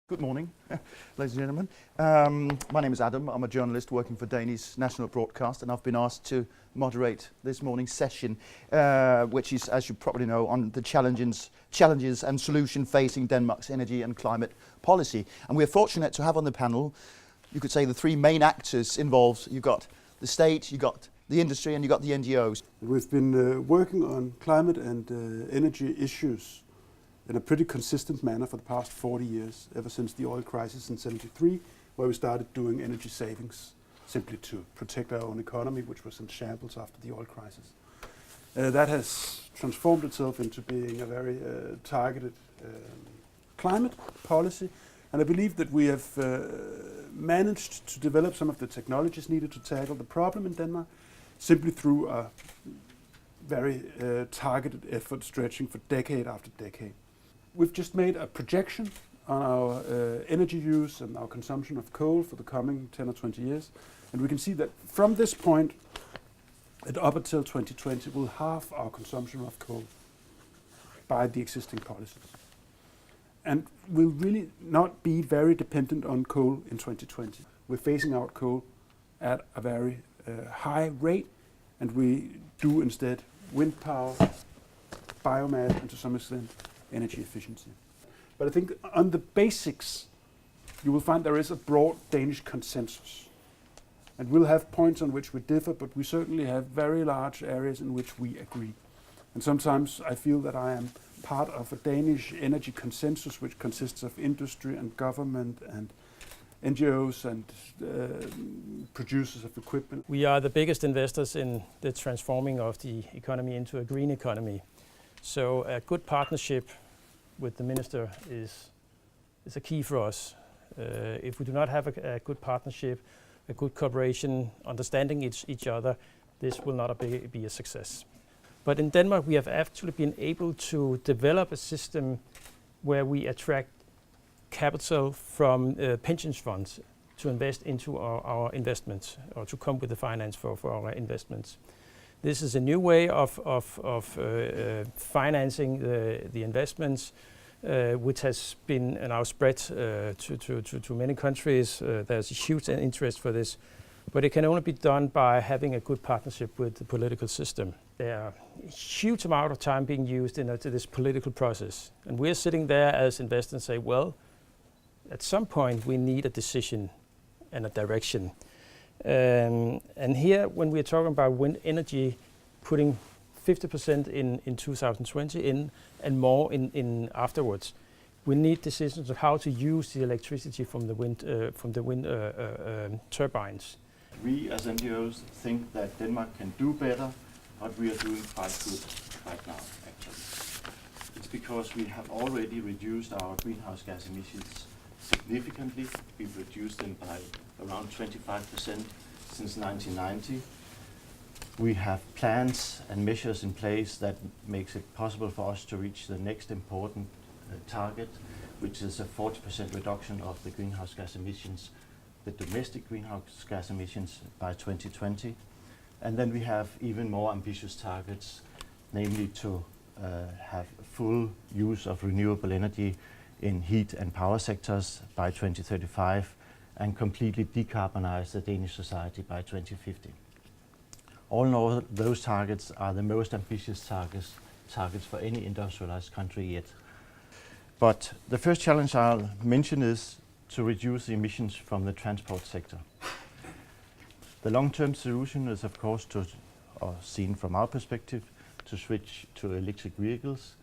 Good morning, ladies and gentlemen. My name is Adam. I'm a journalist working for Danish national broadcast, and I've been asked to moderate this morning's session, which is, as you probably know, on the challenges and solution facing Denmark's energy and climate policy. And we're fortunate to have on the panel, you could say, the three main actors involved. You've got the state, you've got the industry, and you've got the NGOs. We've been working on climate and energy issues in a pretty consistent manner for the past 40 years, ever since the oil crisis in '73, where we started doing energy savings, simply to protect our own economy, which was in shambles after the oil crisis. That has transformed itself into being a very targeted climate policy, and I believe that we have managed to develop some of the technologies needed to tackle the problem in Denmark, simply through a very targeted effort stretching for decade after decade. We've just made a projection on our energy use and our consumption of coal for the coming 10 or 20 years. And we can see that from this point, and up until 2020, we'll halve our consumption of coal by the existing policies. And we'll really not be very dependent on coal in 2020. We're phasing out coal at a very high rate, and we do instead wind power, biomass, and to some extent energy efficiency. But I think on the basics, you will find there is a broad Danish consensus. And we'll have points on which we differ, but we certainly have very large areas in which we agree. And sometimes I feel that I am part of a Danish energy consensus, which consists of industry and government and NGOs and producers of equipment. We are the biggest investors in the transforming of the economy into a green economy. So a good partnership with the minister is a key for us. If we do not have a good partnership, a good cooperation, understanding each other, this will not be a success. But in Denmark, we have actually been able to develop a system where we attract capital from pension funds to invest into our investments, or to come with the finance for our investments. This is a new way of financing the investments, which has been now spread to many countries. There's a huge interest for this, but it can only be done by having a good partnership with the political system. There are a huge amount of time being used into this political process, and we're sitting there as investors and say, well, at some point we need a decision and a direction. And here, when we're talking about wind energy, putting 50% in 2020 in and more in afterwards, we need decisions of how to use the electricity from the wind turbines. We as NGOs think that Denmark can do better, but we are doing quite good right now, actually. It's because we have already reduced our greenhouse gas emissions significantly. We've reduced them by around 25% since 1990. We have plans and measures in place that makes it possible for us to reach the next important target, which is a 40% reduction of the greenhouse gas emissions, the domestic greenhouse gas emissions by 2020. And then we have even more ambitious targets, namely to have full use of renewable energy in heat and power sectors by 2035, and completely decarbonize the Danish society by 2050. All in all, those targets are the most ambitious targets for any industrialized country yet. But the first challenge I'll mention is to reduce the emissions from the transport sector. The long-term solution is, of course, seen from our perspective, to switch to electric vehicles,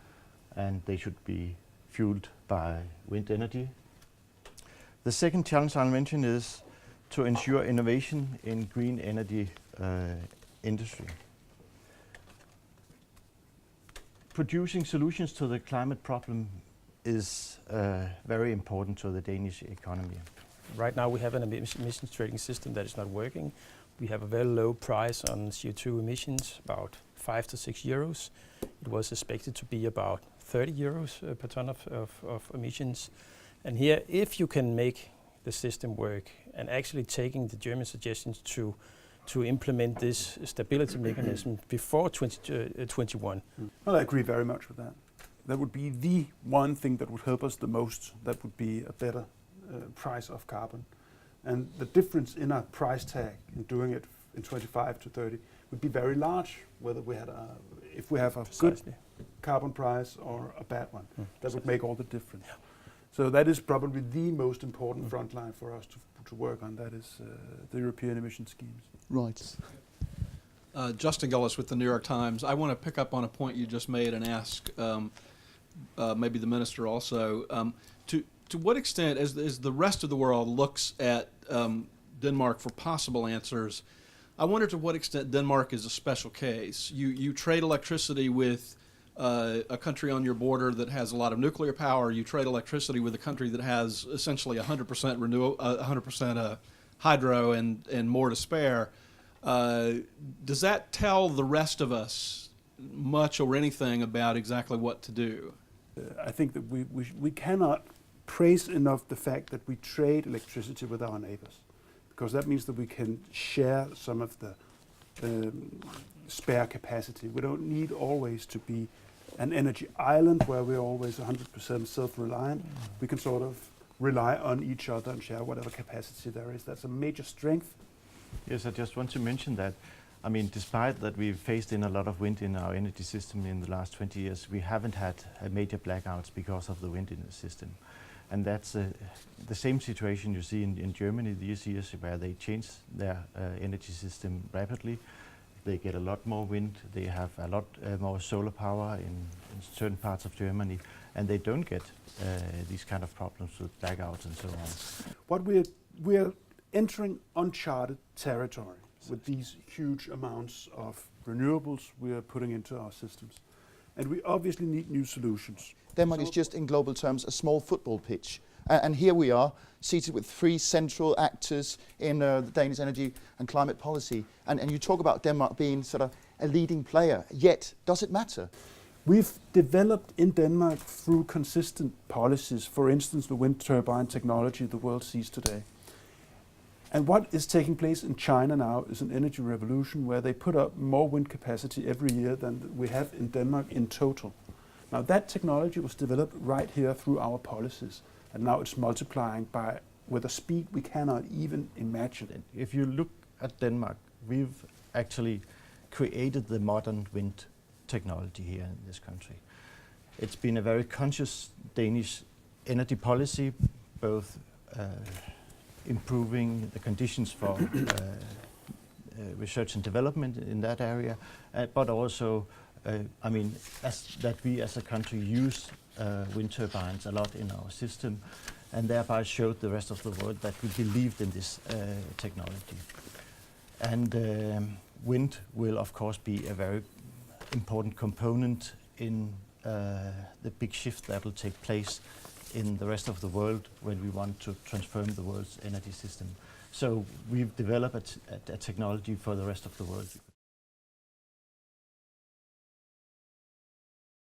and they should be fueled by wind energy. The second challenge I'll mention is to ensure innovation in green energy industry. Producing solutions to the climate problem is very important to the Danish economy. Right now we have an emissions trading system that is not working. We have a very low price on CO2 emissions, about 5 to 6 euros. It was expected to be about 30 euros per ton of emissions. And here, if you can make the system work, and actually taking the German suggestions to implement this stability mechanism before 2021. Well, I agree very much with that. That would be the one thing that would help us the most. That would be a better price of carbon. And the difference in our price tag in doing it in 25 to 30 would be very large, whether we had if we have a good carbon price or a bad one. That would make all the difference. Yeah. So that is probably the most important front line for us to work on. That is the European emission schemes. Right. Justin Gullis with the New York Times. I want to pick up on a point you just made and ask maybe the minister also. To what extent, as the rest of the world looks at Denmark for possible answers, I wonder to what extent Denmark is a special case. You trade electricity with a country on your border that has a lot of nuclear power. You trade electricity with a country that has essentially 100% renewable, 100% hydro, and more to spare. Does that tell the rest of us much or anything about exactly what to do? I think that we cannot praise enough the fact that we trade electricity with our neighbors, because that means that we can share some of the spare capacity. We don't need always to be an energy island where we're always 100% self-reliant. We can sort of rely on each other and share whatever capacity there is. That's a major strength. Yes, I just want to mention that, I mean, despite that we've faced in a lot of wind in our energy system in the last 20 years, we haven't had major blackouts because of the wind in the system. And that's the same situation you see in Germany these years, where they change their energy system rapidly. They get a lot more wind, they have a lot more solar power in certain parts of Germany, and they don't get these kind of problems with blackouts and so on. What we're entering uncharted territory with these huge amounts of renewables we are putting into our systems. And we obviously need new solutions. Denmark is just, in global terms, a small football pitch. And here we are, seated with three central actors in the Danish energy and climate policy. And you talk about Denmark being sort of a leading player, yet does it matter? We've developed in Denmark through consistent policies, for instance, the wind turbine technology the world sees today. And what is taking place in China now is an energy revolution where they put up more wind capacity every year than we have in Denmark in total. Now that technology was developed right here through our policies, and now it's multiplying with a speed we cannot even imagine. If you look at Denmark, we've actually created the modern wind technology here in this country. It's been a very conscious Danish energy policy, both improving the conditions for research and development in that area, but also, I mean, that we as a country use wind turbines a lot in our system, and thereby showed the rest of the world that we believed in this technology. And wind will, of course, be a very important component in the big shift that will take place in the rest of the world when we want to transform the world's energy system. So we've developed a technology for the rest of the world.